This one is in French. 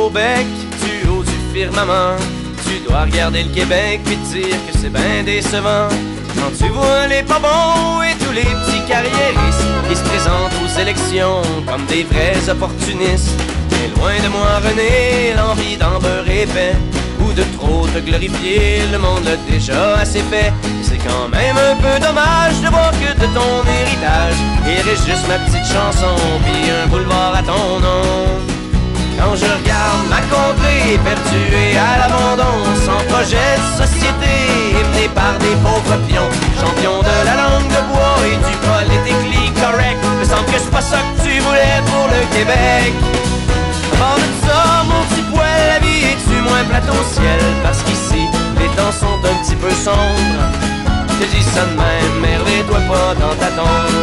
au bec du haut du firmament. Tu dois regarder le Québec puis te dire que c'est ben décevant. Quand tu vois les pas bons et tous les petits carriéristes qui se présentent aux élections comme des vrais opportunistes. Mais loin de moi René, l'envie d'en beurrer épais ou de trop te glorifier, le monde l'a déjà assez fait. C'est quand même un peu dommage de voir que de ton héritage il reste juste ma petite chanson puis un boulevard à ton nom. Quand je regarde ma contrée perdue et à l'abandon, sans projet de société, mené par des pauvres pions, champions de la langue de bois et du politically correct, me semble que c'est pas ça que tu voulais pour le Québec. À part de ça, mon petit poil, la vie est-tu moins plate au ciel? Parce qu'ici, les temps sont un petit peu sombres. Je dis ça de même, merde, toi pas dans ta tombe.